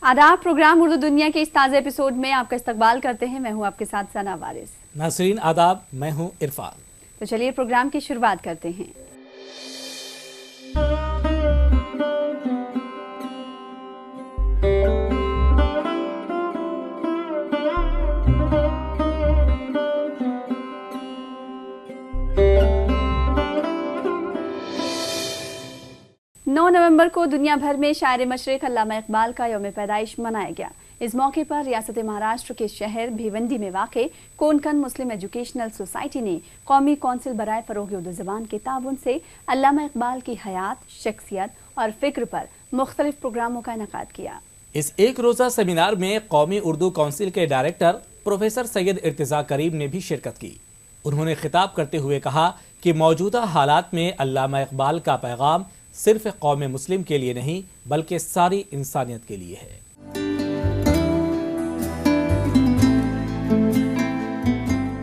आदाब। प्रोग्राम उर्दू दुनिया के इस ताज़ा एपिसोड में आपका इस्तकबाल करते हैं। मैं हूं आपके साथ सना वारिस। नाज़रीन आदाब, मैं हूं इरफान। तो चलिए प्रोग्राम की शुरुआत करते हैं। नवंबर को दुनिया भर में शायर मशरिक अल्लामा इकबाल का यौम पैदाइश मनाया गया। इस मौके पर रियासत महाराष्ट्र के शहर भिवंडी में वाक़े कोंकण मुस्लिम एजुकेशनल सोसाइटी ने कौमी कौंसिल बराए फ़रोग़ उर्दू ज़बान के ताउन से अल्लामा इकबाल की हयात, शख्सियत और फ़िक्र पर मुख्तलिफ प्रोग्रामों का इनेकाद किया। इस एक रोज़ा सेमिनार में कौमी उर्दू कौंसिल के डायरेक्टर प्रोफेसर सैयद इर्तिज़ा करीम ने भी शिरकत की। उन्होंने खिताब करते हुए कहा कि मौजूदा हालात में अल्लामा इकबाल का पैगाम सिर्फ कौम मुस्लिम के लिए नहीं बल्कि सारी इंसानियत के लिए है।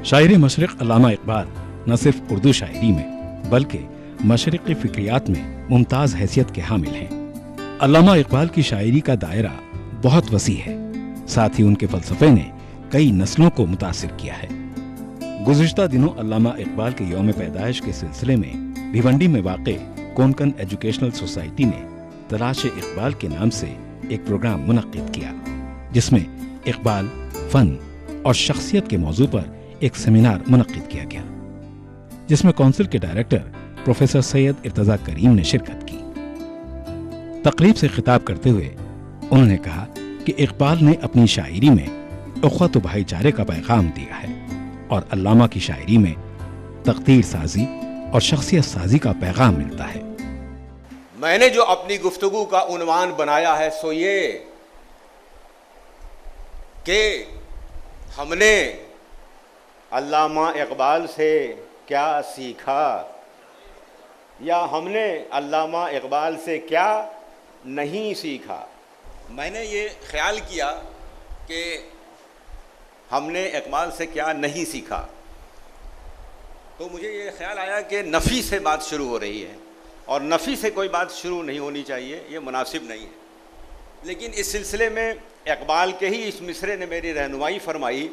शायर मशरिक अल्लामा इकबाल न सिर्फ उर्दू शायरी में बल्कि मशरिकी फिक्रियात में मुमताज़ हैसियत के हामिल हैं। अल्लामा इकबाल की शायरी का दायरा बहुत वसी है, साथ ही उनके फ़लसफ़े ने कई नस्लों को मुतासिर किया है। गुज़िश्ता दिनों अल्लामा इकबाल के यौम पैदाइश के सिलसिले में भिवंडी में वाक़े कोंकण एजुकेशनल सोसाइटी ने तलाश इकबाल के नाम से एक प्रोग्राम मुनक्किद किया, जिसमें इकबाल, फन और शख्सियत के मौजू पर एक सेमिनार मुनक्किद किया गया, जिसमें कौंसिल के डायरेक्टर प्रोफेसर सैयद इर्तिज़ा करीम ने शिरकत की। तकरीब से खिताब करते हुए उन्होंने कहा कि इकबाल ने अपनी शायरी में उख़्वत व भाईचारे का पैगाम दिया है और अल्लामा की शायरी में तक़दीर साजी और शख्सियत साजी का पैगाम मिलता है। मैंने जो अपनी गुफ्तगू का उन्वान बनाया है सो ये कि हमने अल्लामा इकबाल से क्या सीखा या हमने अल्लामा इकबाल से क्या नहीं सीखा। मैंने ये ख्याल किया कि हमने इकबाल से क्या नहीं सीखा, तो मुझे ये ख्याल आया कि नफ़ी से बात शुरू हो रही है और नफ़ी से कोई बात शुरू नहीं होनी चाहिए, ये मुनासिब नहीं है। लेकिन इस सिलसिले में इकबाल के ही इस मिसरे ने मेरी रहनुमाई फरमाई,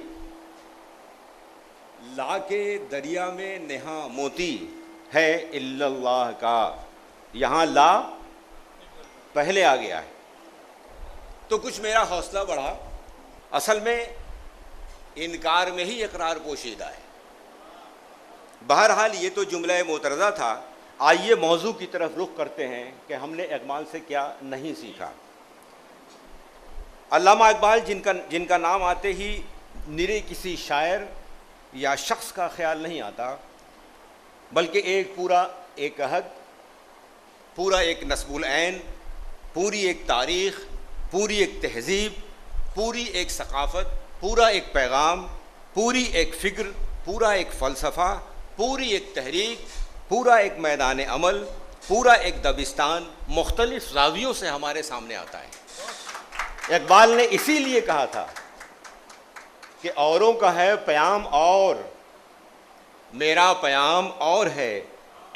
ला के दरिया में नेहा मोती है इल्लल्लाह का। यहाँ ला पहले आ गया है, तो कुछ मेरा हौसला बढ़ा। असल में इनकार में ही इकरार पोशीदा है। बहरहाल ये तो जुमला मोतरज़ा था। आइए मौजू की तरफ रुख करते हैं कि हमने इकबाल से क्या नहीं सीखा। अल्लामा इकबाल जिनका नाम आते ही निरे किसी शायर या शख्स का ख्याल नहीं आता, बल्कि एक अहद, पूरा एक नस्बुल ऐन, पूरी एक तारीख़, पूरी एक तहज़ीब, पूरी एक सक़ाफ़त, पूरा एक पैगाम, पूरी एक फ़िक्र, पूरा एक फ़लसफ़ा, पूरी एक तहरीक, पूरा एक मैदान अमल, पूरा एक दबिस्तान मुख्तलिफ़ ज़ावियों से हमारे सामने आता है। इकबाल ने इसीलिए कहा था कि औरों का है प्याम और मेरा प्याम और है,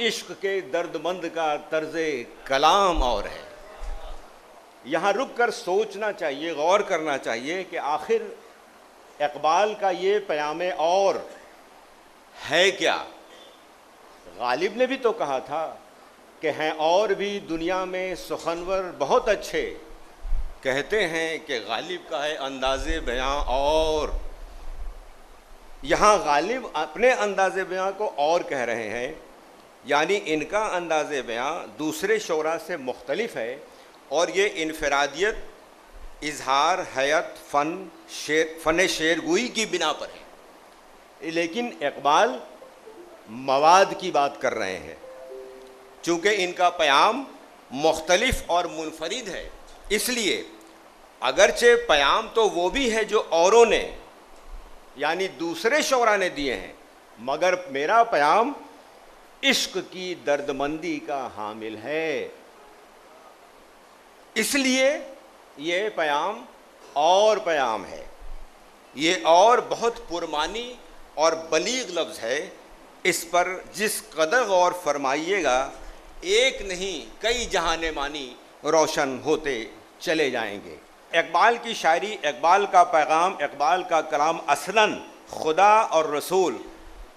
इश्क के दर्दमंद का तर्ज़े कलाम और है। यहाँ रुक कर सोचना चाहिए, गौर करना चाहिए कि आखिर इकबाल का ये प्याम और है क्या। गालिब ने भी तो कहा था कि हैं और भी दुनिया में सुखनवर बहुत अच्छे, कहते हैं कि गालिब का है अंदाज़े बयां और। यहाँ गालिब अपने अंदाज़े बयां को और कह रहे हैं, यानी इनका अंदाज़े बयां दूसरे शोरा से मुख्तलिफ है और ये इनफरादियत, इजहार, हयत, फ़न शेरगोई की बिना पर है। लेकिन इकबाल मवाद की बात कर रहे हैं, चूँकि इनका प्याम मुख्तलिफ और मुनफरिद है, इसलिए अगरचे प्याम तो वो भी है जो औरों ने यानी दूसरे शोरा ने दिए हैं, मगर मेरा प्याम इश्क की दर्दमंदी का हामिल है। इसलिए ये प्याम और प्याम है, ये और बहुत पुरमानी और बलीग लफ्ज़ है। इस पर जिस कदर गौर फरमाइएगा, एक नहीं कई जहाने मानी रोशन होते चले जाएंगे। इकबाल की शायरी, इकबाल का पैगाम, इकबाल का कलाम असलन खुदा और रसूल,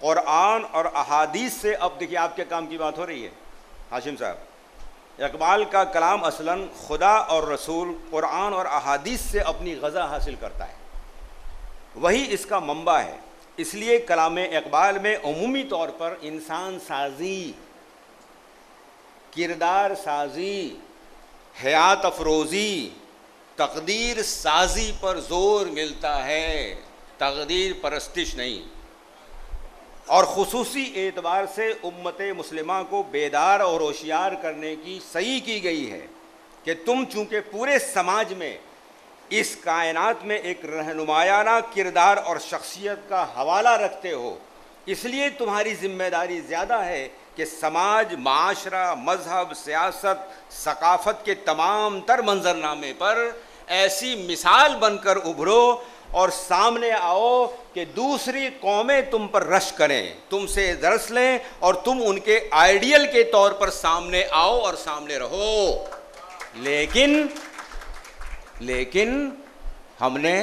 कुरान और अहादीस से, अब देखिए आपके काम की बात हो रही है हाशिम साहब, इकबाल का कलाम असलन खुदा और रसूल, कुरान और अहादीस से अपनी ग़ज़ा हासिल करता है, वही इसका मंबा है। इसलिए कलाम इकबाल में उमूमी तौर पर इंसान साजी, किरदार साजी, हयात अफरोज़ी, तकदीर साजी पर ज़ोर मिलता है, तकदीर परस्तिश नहीं। और ख़ुसूसी एतबार से उम्मत मुस्लिमा को बेदार और होशियार करने की सही की गई है कि तुम चूँकि पूरे समाज में इस कायनात में एक रहनुमायाना किरदार और शख्सियत का हवाला रखते हो, इसलिए तुम्हारी ज़िम्मेदारी ज़्यादा है कि समाज, माशरा, मज़हब, सियासत, सकाफ़त के तमाम तर मंजरनामे पर ऐसी मिसाल बनकर उभरो और सामने आओ कि दूसरी कौमें तुम पर रश करें, तुमसे दरस लें और तुम उनके आइडियल के तौर पर सामने आओ और सामने रहो। लेकिन हमने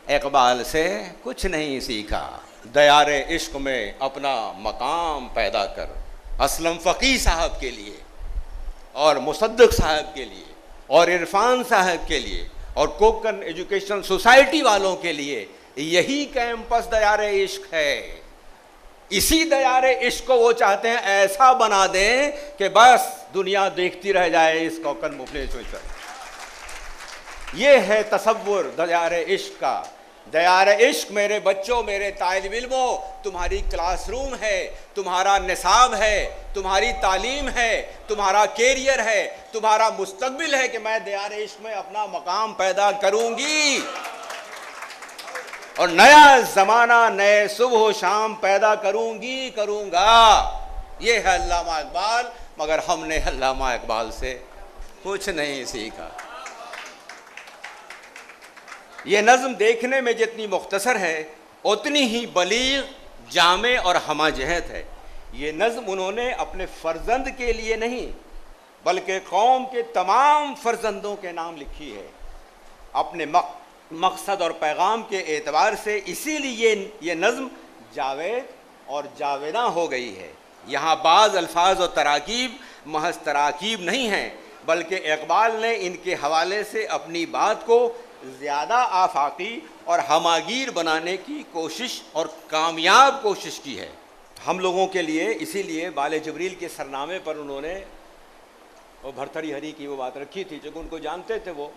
इकबाल से कुछ नहीं सीखा। दयारे इश्क में अपना मकाम पैदा कर, असलम फ़कीह साहब के लिए और मुसद्दिक़ साहब के लिए और इरफान साहब के लिए और कोकन एजुकेशनल सोसाइटी वालों के लिए यही कैंपस दयारे इश्क है। इसी दयारे इश्क को वो चाहते हैं ऐसा बना दें कि बस दुनिया देखती रह जाए इस कोकन मुफ्लिस पर। ये है तसव्वुर दयारे इश्क का। दयारे इश्क मेरे बच्चों, मेरे तालिब इल्मों, तुम्हारी क्लासरूम है, तुम्हारा निसाब है, तुम्हारी तालीम है, तुम्हारा कैरियर है, तुम्हारा मुस्तकबिल है कि मैं दयारे इश्क में अपना मकाम पैदा करूंगी और नया ज़माना, नए सुबह शाम पैदा करूंगा। ये है अल्लामा इकबाल, मगर हमने अल्लामा इकबाल से कुछ नहीं सीखा। ये नज़्म देखने में जितनी मुख्तसर है उतनी ही बलीग, जामे और हमाजहत है। ये नज़्म उन्होंने अपने फ़र्जंद के लिए नहीं बल्कि कौम के तमाम फ़र्जंदों के नाम लिखी है, अपने मकसद और पैगाम के एतबार से। इसीलिए ये नज़्म जावेद और जावेदा हो गई है। यहाँ बाज़ अल्फाज और तराकीब महज तराकीब नहीं हैं, बल्कि इकबाल ने इनके हवाले से अपनी बात को ज़्यादा आफाकी और हमागीर बनाने की कोशिश और कामयाब कोशिश की है हम लोगों के लिए। इसीलिए बाले जबरील के सरनामे पर उन्होंने वो भरथरी हरी की वो बात रखी थी, जो उनको जानते थे वो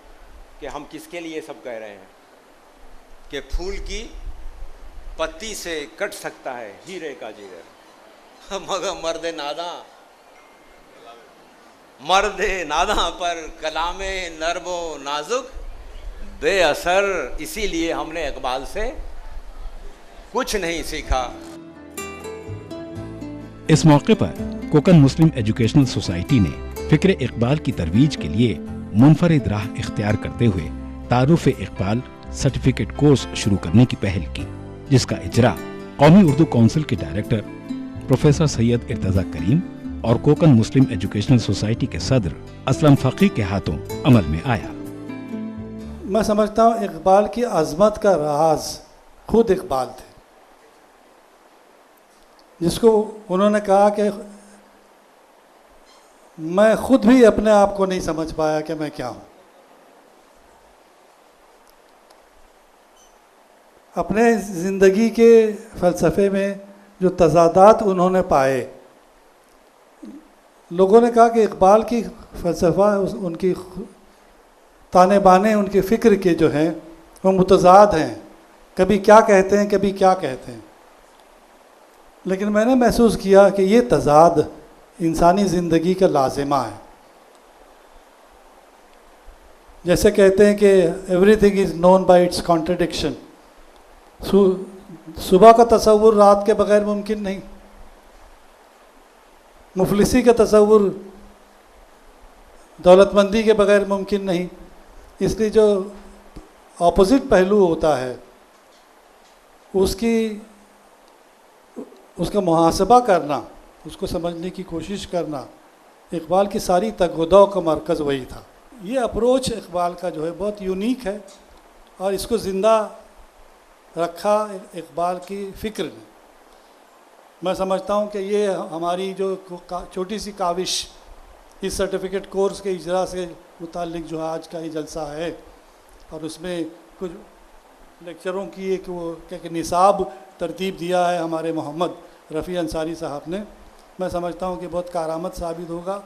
कि हम किसके लिए सब कह रहे हैं कि फूल की पत्ती से कट सकता है हीरे का जिगर, मगर मर्द नादा पर कलामे नरमो नाजुक बेअसर। इसीलिए हमने इकबाल से कुछ नहीं सीखा। इस मौके पर कोकन मुस्लिम एजुकेशनल सोसाइटी ने फिक्र इकबाल की तरवीज के लिए मुनफरिद राह इख्तियार करते हुए तारुफ इकबाल सर्टिफिकेट कोर्स शुरू करने की पहल की, जिसका इजरा कौमी उर्दू काउंसिल के डायरेक्टर प्रोफेसर सैयद इर्तज़ा करीम और कोकन मुस्लिम एजुकेशनल सोसाइटी के सदर असलम फ़कीह के हाथों अमल में आया। मैं समझता हूँ इकबाल की अज़मत का राज खुद इकबाल थे, जिसको उन्होंने कहा कि मैं खुद भी अपने आप को नहीं समझ पाया कि मैं क्या हूँ। अपने ज़िंदगी के फ़लसफ़े में जो तज़ादात उन्होंने पाए, लोगों ने कहा कि इकबाल की फ़लसफ़ा, उनकी ताने बाने, उनके फ़िक्र के जो हैं वो मुतज़ाद हैं, कभी क्या कहते हैं कभी क्या कहते हैं। लेकिन मैंने महसूस किया कि ये तज़ाद इंसानी ज़िंदगी का लाज़िमा है। जैसे कहते हैं कि everything is known by it's contradiction. सुबह का तसव्वुर रात के बगैर मुमकिन नहीं, मुफलिसी का तसव्वुर दौलतमंदी के बगैर मुमकिन नहीं। इसलिए जो ऑपोजिट पहलू होता है उसका मुहासबा करना, उसको समझने की कोशिश करना, इकबाल की सारी तगोदौ का मरकज़ वही था। ये अप्रोच इकबाल का जो है बहुत यूनिक है और इसको ज़िंदा रखा इकबाल की फ़िक्र ने। मैं समझता हूँ कि ये हमारी जो छोटी सी काविश इस सर्टिफिकेट कोर्स के इजरा से मुताल्लिक जो आज का ये जलसा है और उसमें कुछ लेक्चरों की एक वो क्या निसाब तरतीब दिया है हमारे मोहम्मद रफ़ी अंसारी साहब ने, मैं समझता हूँ कि बहुत कारआमद साबित होगा।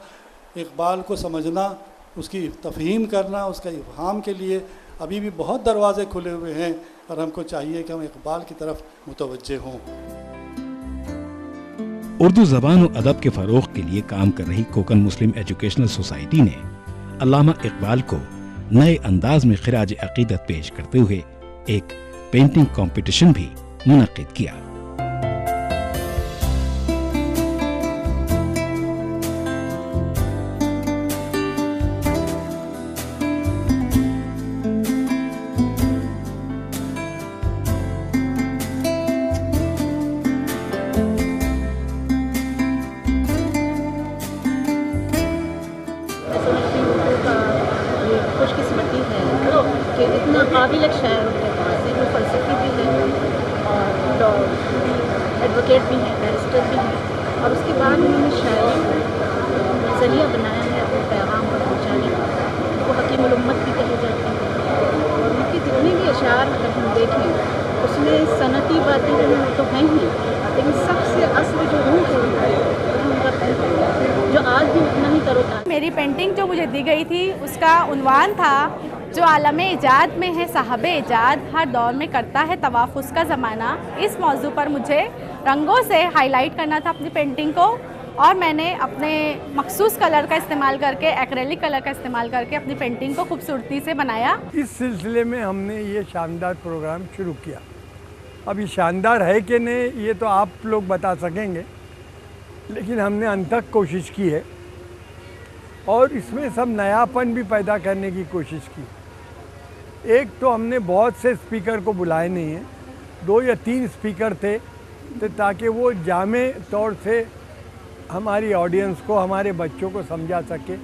इकबाल को समझना, उसकी तफ़हीम करना, उसका इफ़हाम के लिए अभी भी बहुत दरवाज़े खुले हुए हैं और हमको चाहिए कि हम इकबाल की तरफ मुतवज्जे हों। उर्दू ज़बान और अदब के फ़रोग़ के लिए काम कर रही कोकन मुस्लिम एजुकेशनल सोसाइटी ने अल्लामा इकबाल को नए अंदाज में खिराज अक़ीदत पेश करते हुए एक पेंटिंग कंपटीशन भी मुनक़्क़िद किया। खुशकिस्मती है कि इतना काबिल शायर उनके पास है, वो फ़लसफ़ी भी है और एडवोकेट भी हैं, बैरिस्टर भी हैं, और उसके बाद उन्होंने शायरी ज़रिया बनाया है अपने पैगाम पर पहुँचाने का। वो हकीमुल उम्मत भी कहे जाते हैं और उनके जितने भी अशार अगर हम देखें उसमें सनती बातें जो हैं तो हैं ही, लेकिन सबसे असल जो रूह है जो आज भी उतना ही तरोताज़ा। मेरी पेंटिंग जो मुझे दी गई थी उसका उन्वान था जो आलमे इजाद में है साहबे इजाद, हर दौर में करता है तवाफ़ उसका ज़माना। इस मौजू पर मुझे रंगों से हाईलाइट करना था अपनी पेंटिंग को और मैंने अपने मखसूस कलर का इस्तेमाल करके, एक्रेलिक कलर का इस्तेमाल करके अपनी पेंटिंग को खूबसूरती से बनाया। इस सिलसिले में हमने ये शानदार प्रोग्राम शुरू किया। अब ये शानदार है कि नहीं ये तो आप लोग बता सकेंगे, लेकिन हमने अनथक कोशिश की है और इसमें सब नयापन भी पैदा करने की कोशिश की। एक तो हमने बहुत से स्पीकर को बुलाए नहीं हैं, 2 या 3 स्पीकर थे तो ताकि वो जामे तौर से हमारी ऑडियंस को, हमारे बच्चों को समझा सके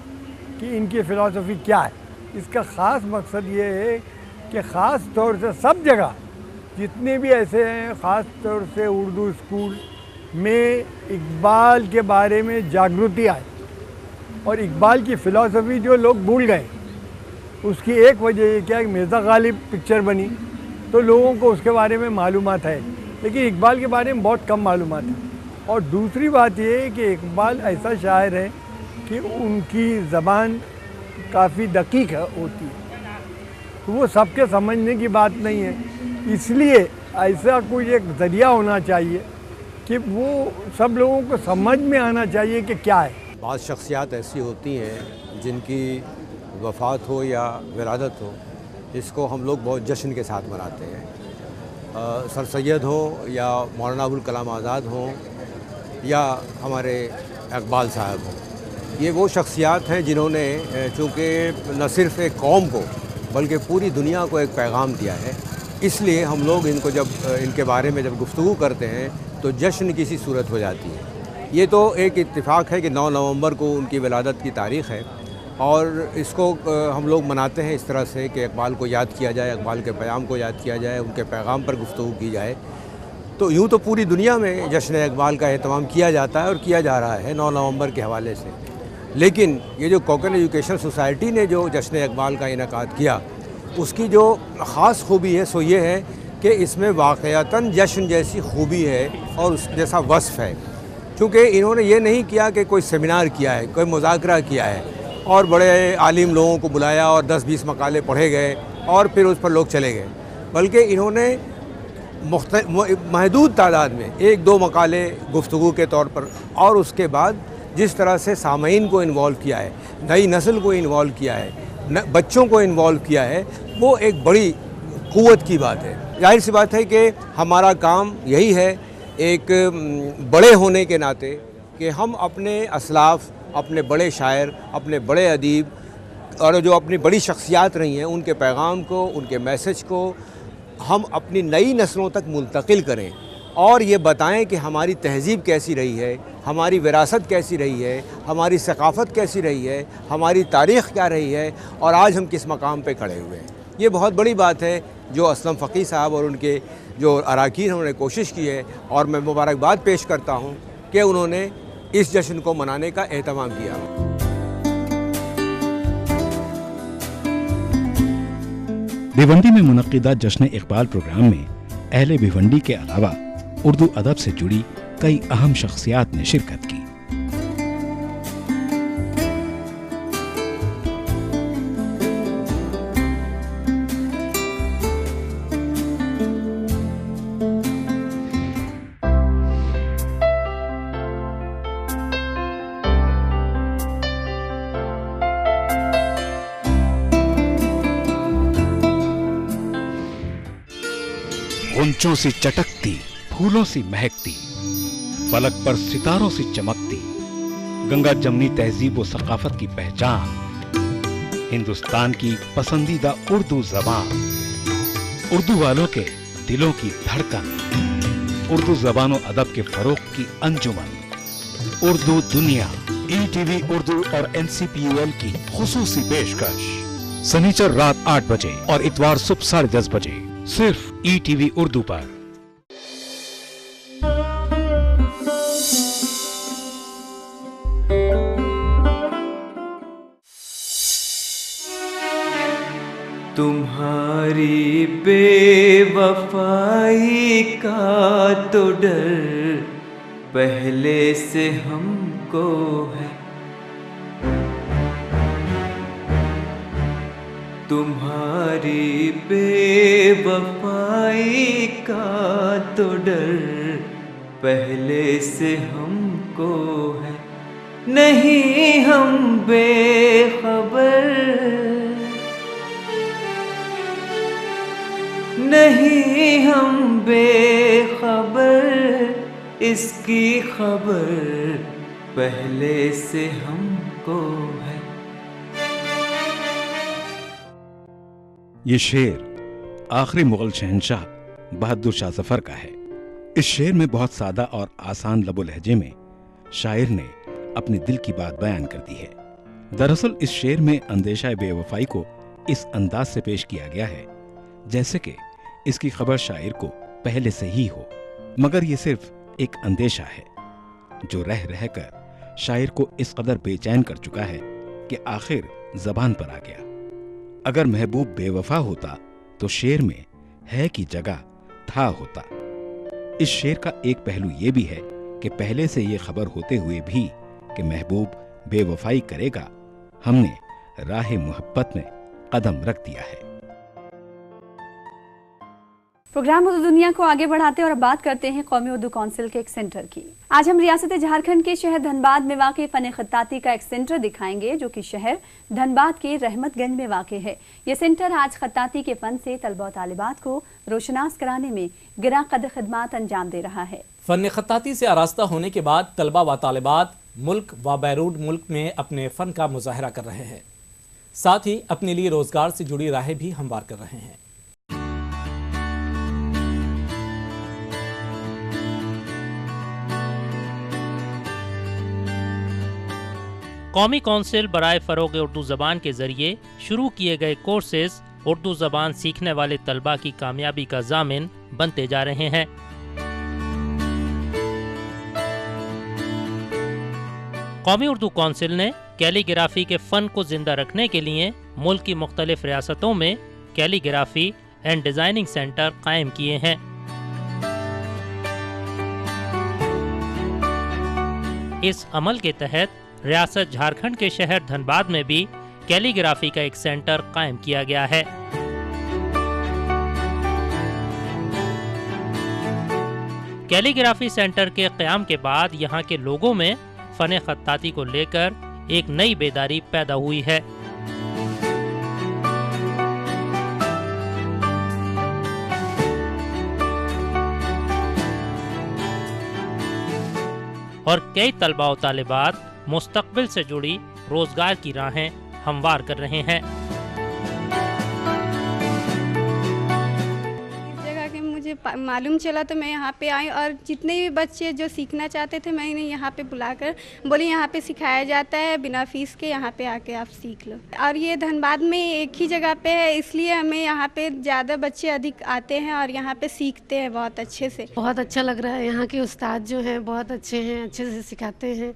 कि इनकी फ़िलॉसफ़ी क्या है। इसका ख़ास मकसद ये है कि ख़ास तौर से सब जगह जितने भी ऐसे हैं, ख़ास तौर से उर्दू स्कूल में इकबाल के बारे में जागृति आए और इकबाल की फ़िलॉसफ़ी जो लोग भूल गए। उसकी एक वजह ये क्या है, मिर्ज़ा गालिब पिक्चर बनी तो लोगों को उसके बारे में मालूमात है, लेकिन इकबाल के बारे में बहुत कम मालूमात है। और दूसरी बात ये है कि इकबाल ऐसा शायर है कि उनकी ज़बान काफ़ी दकीक होती है, तो वो सबके समझने की बात नहीं है। इसलिए ऐसा कोई एक ज़रिया होना चाहिए कि वो सब लोगों को समझ में आना चाहिए कि क्या है। बाज़ शख्सियात ऐसी होती हैं जिनकी वफ़ात हो या विलादत हो, इसको हम लोग बहुत जश्न के साथ मनाते हैं। सर सैयद हो या मौलाना अबुल कलाम आज़ाद हों या हमारे इकबाल साहब हों, ये वो शख्सियात हैं जिन्होंने चूँकि न सिर्फ़ एक कौम को बल्कि पूरी दुनिया को एक पैगाम दिया है, इसलिए हम लोग इनको जब इनके बारे में जब गुफ्तगू करते हैं तो जश्न की सी सूरत हो जाती है। ये तो एक इत्तिफ़ाक है कि 9 नवंबर को उनकी विलादत की तारीख़ है और इसको हम लोग मनाते हैं इस तरह से कि इकबाल को याद किया जाए, इकबाल के पैगाम को याद किया जाए, उनके पैगाम पर गुफ्तगू की जाए। तो यूँ तो पूरी दुनिया में जश्न इकबाल का एहतमाम किया जाता है और किया जा रहा है 9 नवंबर के हवाले से, लेकिन ये जो कोकन एजुकेशन सोसाइटी ने जो जश्न इकबाल का इनेकाद किया, उसकी जो ख़ास खूबी है सो ये है कि इसमें वाक़यातन जश्न जैसी खूबी है और उस जैसा वस्फ़ है। क्योंकि इन्होंने ये नहीं किया कि कोई सेमिनार किया है, कोई मुज़ाकरा किया है और बड़े आलिम लोगों को बुलाया और 10-20 मकाले पढ़े गए और फिर उस पर लोग चले गए, बल्कि इन्होंने महदूद तादाद में 1-2 मकाले गुफ्तगू के तौर पर और उसके बाद जिस तरह से सामईन को इन्वॉल्व किया है, नई नस्ल को इन्वॉल्व किया है, बच्चों को इन्वॉल्व किया है, वो एक बड़ी क़ुव्वत की बात है। जाहिर सी बात है कि हमारा काम यही है एक बड़े होने के नाते कि हम अपने असलाफ़, अपने बड़े शायर, अपने बड़े अदीब और जो अपनी बड़ी शख्सियात रही हैं उनके पैगाम को, उनके मैसेज को हम अपनी नई नस्लों तक मुंतकिल करें और ये बताएं कि हमारी तहज़ीब कैसी रही है, हमारी विरासत कैसी रही है, हमारी सकाफ़त कैसी रही है, हमारी तारीख़ क्या रही है और आज हम किस मकाम पे खड़े हुए हैं। ये बहुत बड़ी बात है जो असलम फ़कीह साहब और उनके जो अरकान उन्होंने कोशिश की है और मैं मुबारकबाद पेश करता हूँ कि उन्होंने इस जश्न को मनाने का एहतमाम किया। भिवंडी में मुनक्किदा जश्न इकबाल प्रोग्राम में अहले भिवंडी के अलावा उर्दू अदब से जुड़ी कई अहम शख्सियात ने शिरकत की। गुंचों सी चटकती, फूलों सी महकती, फलक पर सितारों सी चमकती, गंगा जमनी तहजीब व सकाफत की पहचान, हिंदुस्तान की पसंदीदा उर्दू जबान, उर्दू वालों के दिलों की धड़कन, उर्दू जबान व अदब के फरोग की अंजुमन, उर्दू दुनिया। ETV उर्दू और NCPUL की खुसूसी पेशकश शनिचर रात 8 बजे और इतवार सुबह 10:30 बजे सिर्फ ETV उर्दू पर। तुम्हारी बेवफाई का तो डर पहले से हमको है, तुम्हारी बेवफाई का तो डर पहले से हमको है, नहीं हम बेखबर, नहीं हम बेखबर, इसकी खबर पहले से हमको है। ये शेर आखिरी मुगल शहंशाह बहादुर शाह जफर का है। इस शेर में बहुत सादा और आसान लबो लहजे में शायर ने अपने दिल की बात बयान कर दी है। दरअसल इस शेर में अंदेशा बेवफाई को इस अंदाज से पेश किया गया है जैसे कि इसकी खबर शायर को पहले से ही हो, मगर ये सिर्फ एक अंदेशा है जो रह रहकर शायर को इस कदर बेचैन कर चुका है कि आखिर जबान पर आ गया। अगर महबूब बेवफा होता तो शेर में है की जगह था होता। इस शेर का एक पहलू ये भी है कि पहले से ये खबर होते हुए भी कि महबूब बेवफाई करेगा, हमने राह मोहब्बत में कदम रख दिया है। प्रोग्राम उर्दू दुनिया को आगे बढ़ाते और अब बात करते हैं कौमी उर्दू काउंसिल के एक सेंटर की। आज हम रियासत झारखंड के शहर धनबाद में वाक़ फ़न ख़त्ताती का एक सेंटर दिखाएंगे जो कि शहर धनबाद के रहमतगंज में वाक़ है। ये सेंटर आज ख़त्ताती के फ़न से तलबा और तालिबात को रोशनास कराने में गिरा कदर खिदमात अंजाम दे रहा है। फ़न ख़त्ताती से आरास्ता होने के बाद तलबा व तालिबात मुल्क व बैरून मुल्क में अपने फ़न का मुजाहरा कर रहे हैं, साथ ही अपने लिए रोज़गार से जुड़ी राहें भी हमवार कर रहे हैं। कौमी कौंसिल बराए फ़रोग़ उर्दू ज़बान के ज़रिए शुरू किए गए कोर्सेज़ उर्दू ज़बान सीखने वाले तलबा की कामयाबी का ज़ामिन बनते जा रहे हैं। कौमी उर्दू काउंसिल ने कैलीग्राफी के फ़न को ज़िंदा रखने के लिए मुल्क की मुख्तलिफ रियासतों में कैलीग्राफी एंड डिज़ाइनिंग सेंटर कायम किए हैं। इस अमल के तहत रियासत झारखंड के शहर धनबाद में भी कैलीग्राफी का एक सेंटर कायम किया गया है। कैलीग्राफी सेंटर के क़याम के बाद यहाँ के लोगों में फ़न ख़त्ताती को लेकर एक नई बेदारी पैदा हुई है। और कई तलबा व तालिबात मुस्तक़बिल से जुड़ी रोज़गार की राहें हमवार कर रहे हैं। मुझे मालूम चला तो मैं यहाँ पे आई और जितने भी बच्चे जो सीखना चाहते थे मैंने यहाँ पे बुलाकर बोली यहाँ पे सिखाया जाता है बिना फीस के, यहाँ पे आके आप सीख लो। और ये धनबाद में एक ही जगह पे है, इसलिए हमें यहाँ पे ज़्यादा बच्चे अधिक आते हैं और यहाँ पे सीखते हैं बहुत अच्छे से। बहुत अच्छा लग रहा है, यहाँ के उस्ताद जो हैं बहुत अच्छे हैं, अच्छे से सिखाते हैं।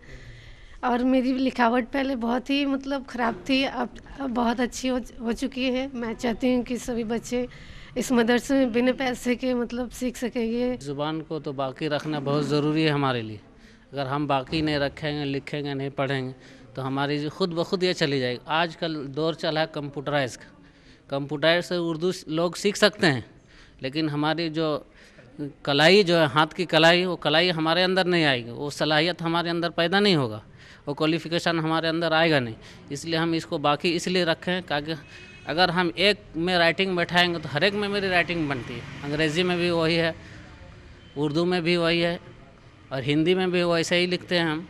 और मेरी लिखावट पहले बहुत ही मतलब ख़राब थी, अब बहुत अच्छी हो चुकी है। मैं चाहती हूँ कि सभी बच्चे इस मदरसे में बिना पैसे के मतलब सीख सकेंगे। ज़ुबान को तो बाकी रखना बहुत ज़रूरी है हमारे लिए। अगर हम बाकी नहीं रखेंगे, लिखेंगे नहीं, पढ़ेंगे तो हमारी खुद ब खुद ये चली जाएगी। आजकल दौर चला है कंप्यूटराइज का, कंप्यूटर से उर्दू लोग सीख सकते हैं, लेकिन हमारी जो कलाई जो है, हाथ की कलाई, वो कलाई हमारे अंदर नहीं आएगी, वो सलाहियत हमारे अंदर पैदा नहीं होगा, वो क्वालिफ़िकेशन हमारे अंदर आएगा नहीं। इसलिए हम इसको बाकी इसलिए रखें ताकि अगर हम एक में राइटिंग बैठाएंगे तो हर एक में मेरी राइटिंग बनती है। अंग्रेज़ी में भी वही है, उर्दू में भी वही है और हिंदी में भी वैसे ही लिखते हैं हम।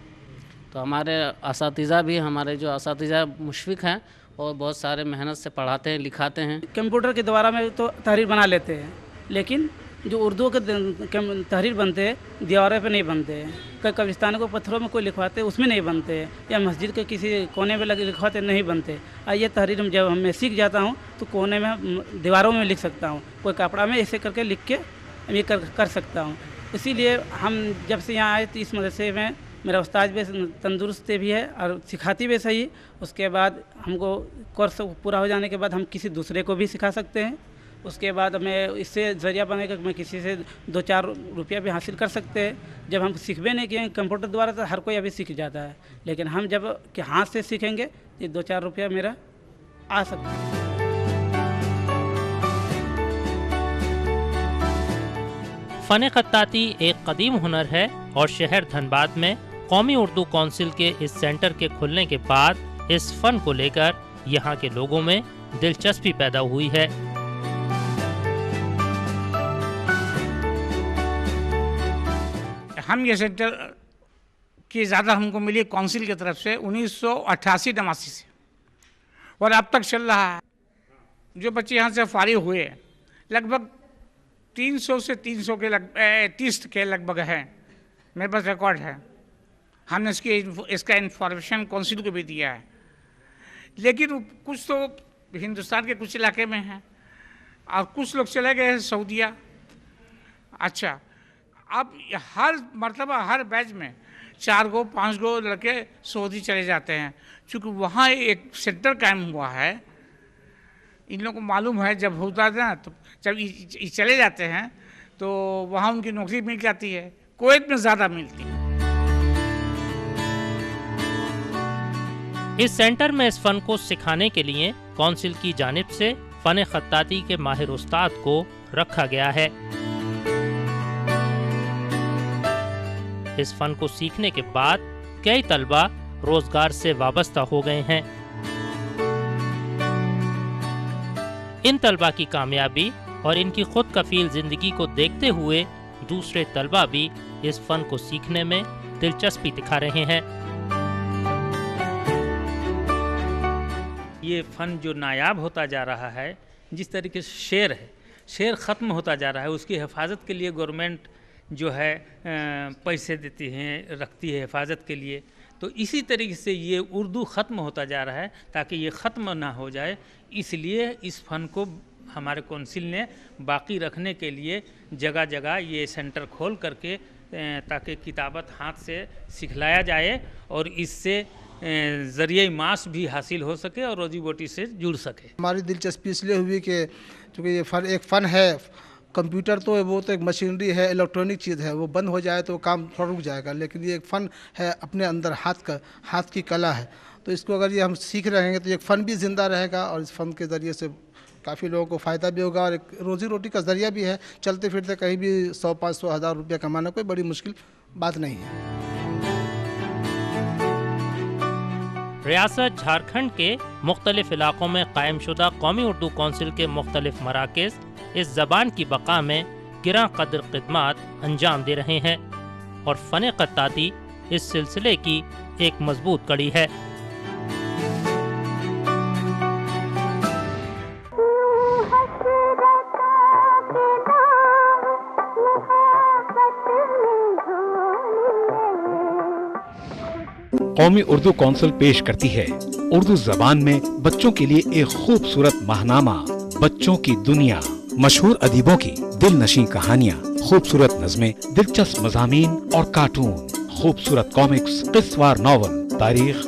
तो हमारे असातिज़ा भी, हमारे जो असातिज़ा मुशफ़िक़ हैं और बहुत सारे मेहनत से पढ़ाते हैं, लिखाते हैं। कंप्यूटर के द्वारा में तो तहरीर बना लेते हैं, लेकिन जो उर्दू के तहरीर बनते हैं दीवारों पे नहीं बनते हैं। कई कब्रिस्तानों को पत्थरों में कोई लिखवाते हैं उसमें नहीं बनते हैं, या मस्जिद के किसी कोने में लगे लिखवाते नहीं बनते। और ये तहरीर जब मैं सीख जाता हूँ तो कोने में दीवारों में लिख सकता हूँ, कोई कपड़ा में ऐसे करके लिख के ये कर सकता हूँ। इसीलिए हम जब से यहाँ आए तो इस मदरसे में मेरा उस्ताद भी तंदुरुस्त भी है और सिखाती भी सही। उसके बाद हमको कोर्स पूरा हो जाने के बाद हम किसी दूसरे को भी सिखा सकते हैं। उसके बाद हमें इससे ज़रिया बनेगा मैं किसी से 2-4 रुपया भी हासिल कर सकते हैं। जब हम सीखबे नहीं किए कंप्यूटर द्वारा तो हर कोई अभी सीख जाता है, लेकिन हम जब कि हाथ से सीखेंगे तो 2-4 रुपया मेरा आ सकता है। फ़न ख़त्ताती एक कदीम हुनर है और शहर धनबाद में कौमी उर्दू काउंसिल के इस सेंटर के खुलने के बाद इस फ़न को लेकर यहाँ के लोगों में दिलचस्पी पैदा हुई है। हम ये सेंटर की इजाज़त हमको मिली काउंसिल की तरफ से 1988-89 से और अब तक चल रहा है। जो बच्चे यहाँ से फारिग हुए लगभग 300 से 330 के लगभग हैं, मेरे पास रिकॉर्ड है। हमने इसका इंफॉर्मेशन काउंसिल को भी दिया है, लेकिन कुछ तो हिंदुस्तान के कुछ इलाके में हैं और कुछ लोग चले गए हैं सऊदीया। अच्छा, अब हर मरतबा हर बैच में 4-5 लड़के सऊदी चले जाते हैं, चूँकि वहाँ एक सेंटर कायम हुआ है। इन लोगों को मालूम है जब होता है ना, तो जब ये चले जाते हैं तो वहाँ उनकी नौकरी मिल जाती है, कुवैत में ज़्यादा मिलती है। इस सेंटर में इस फन को सिखाने के लिए काउंसिल की जानिब से फ़न ख़त्ताती के माहिर उस्ताद को रखा गया है। इस फन को सीखने के बाद कई तलबा रोजगार से वाबस्ता हो गए हैं। इन तलबा की कामयाबी और इनकी खुद कफील जिंदगी को देखते हुए दूसरे तलबा भी इस फन को सीखने में दिलचस्पी दिखा रहे हैं। ये फ़न जो नायाब होता जा रहा है, जिस तरीके से शेर है, शेर ख़त्म होता जा रहा है, उसकी हिफाजत के लिए गवर्नमेंट जो है पैसे देती हैं, रखती है हिफाजत के लिए। तो इसी तरीके से ये उर्दू ख़त्म होता जा रहा है, ताकि ये ख़त्म ना हो जाए, इसलिए इस फ़न को हमारे कौंसिल ने बाकी रखने के लिए जगह जगह ये सेंटर खोल करके ताकि किताबत हाथ से सिखलाया जाए और इससे ज़रिए मास भी हासिल हो सके और रोजी रोटी से जुड़ सके। हमारी दिलचस्पी इसलिए हुई कि चूँकि ये फ़न एक फ़न है, कंप्यूटर तो वो तो एक मशीनरी है, इलेक्ट्रॉनिक चीज़ है, वो बंद हो जाए तो काम थोड़ा रुक जाएगा, लेकिन ये एक फ़न है, अपने अंदर हाथ की कला है। तो इसको अगर ये हम सीख रहेंगे तो एक फ़न भी ज़िंदा रहेगा और इस फ़न के ज़रिए से काफ़ी लोगों को फ़ायदा भी होगा और एक रोज़ी रोटी का ज़रिया भी है। चलते फिरते कहीं भी 100-500 हज़ार रुपया कमाना कोई बड़ी मुश्किल बात नहीं है। रियासत झारखंड के मुख्तलिफ इलाकों में कायम शुदा कौमी उर्दू काउंसिल के मुख्तलिफ मराकज़ इस ज़बान की बका में गिरां कदर खिदमात अंजाम दे रहे हैं और फ़न ख़त्ताती इस सिलसिले की एक मजबूत कड़ी है। कौमी उर्दू कौंसिल पेश करती है उर्दू जबान में बच्चों के लिए एक खूबसूरत माहनामा बच्चों की दुनिया। मशहूर अदीबों की दिल नशीं कहानियाँ, खूबसूरत नज़में, दिलचस्प मज़ामीन और कार्टून, खूबसूरत कॉमिक्स, किस्सावार नॉवल, तारीख,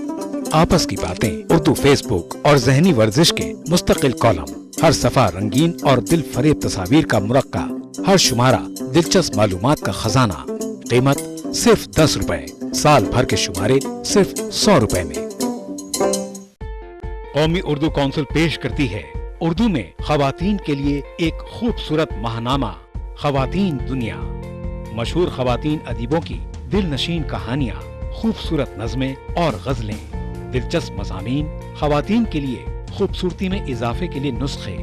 आपस की बातें, उर्दू फेसबुक और ज़हनी वर्जिश के मुस्तकिल कॉलम, हर सफ़ा रंगीन और दिल फरेब तस्वीर का मुरक्का, हर शुमारा दिलचस्प मालूमात का खजाना। कीमत सिर्फ 10 रुपए, साल भर के शुमारे सिर्फ 100 रुपए में। कौमी उर्दू कौंसिल पेश करती है उर्दू में खवातीन के लिए एक खूबसूरत माहनामा खवातीन दुनिया। मशहूर खवातीन अदीबों की दिल नशीन कहानियाँ, खूबसूरत नज़में और गज़लें, दिलचस्प मज़ामीन, खवातीन के लिए खूबसूरती में इजाफे के लिए नुस्खे,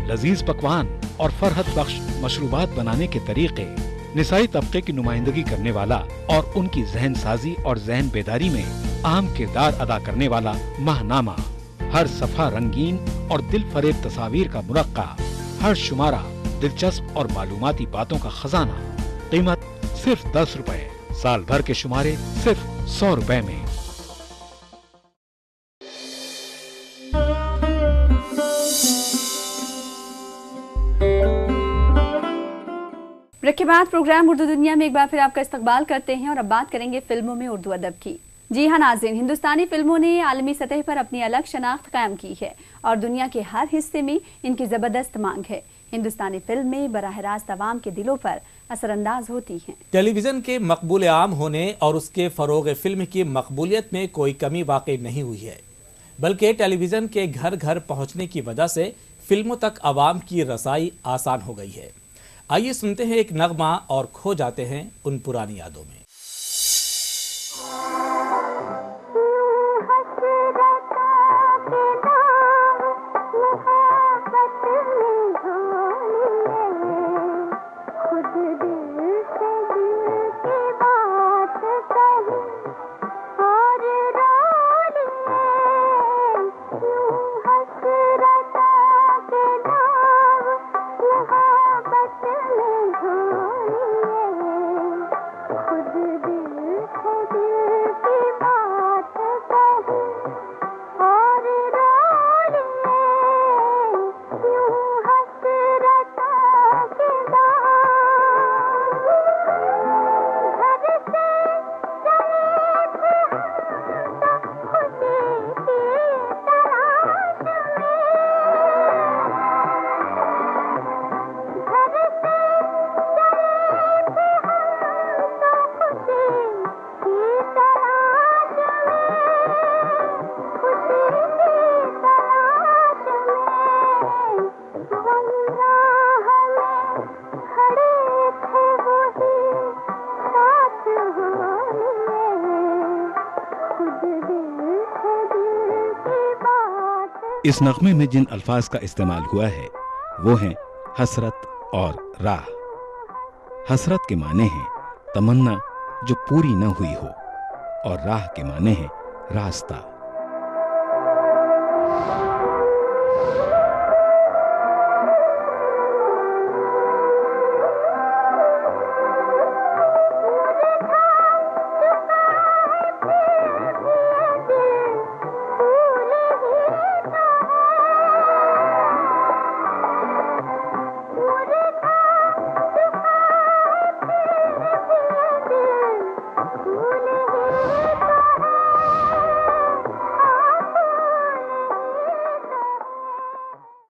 लजीज पकवान और फरहत बख्श मशरूबात बनाने के तरीके, निसाई तबके की नुमाइंदगी करने वाला और उनकी जहन साजी और जहन बेदारी में अहम किरदार अदा करने वाला माहनामा, हर सफ़ा रंगीन और दिल फरेब तस्वीर का मुरक्का, हर शुमारा दिलचस्प और मालूमाती बातों का खजाना। कीमत सिर्फ 10 रुपए, साल भर के शुमारे सिर्फ 100 रुपए में। ब्रेक के बाद प्रोग्राम उर्दू दुनिया में एक बार फिर आपका इस्तकबाल करते हैं और अब बात करेंगे फिल्मों में उर्दू अदब की। जी हाँ नाज़रीन, हिंदुस्तानी फिल्मों ने आलमी सतह पर अपनी अलग शनाख्त कायम की है और दुनिया के हर हिस्से में इनकी ज़बरदस्त मांग है। हिंदुस्तानी फिल्में बराह रास्त अवाम के दिलों पर असरअंदाज होती हैं। टेलीविज़न के मकबूल आम होने और उसके फ़रोग़ फिल्म की मकबूलियत में कोई कमी वाक़ई नहीं हुई है, बल्कि टेलीविज़न के घर घर पहुँचने की वजह से फिल्मों तक आवाम की रसाई आसान हो गई है। आइए सुनते हैं एक नगमा और खो जाते हैं उन पुरानी यादों में। इस नगमे में जिन अल्फाज का इस्तेमाल हुआ है वो हैं हसरत और राह। हसरत के माने हैं तमन्ना जो पूरी न हुई हो और राह के माने हैं रास्ता।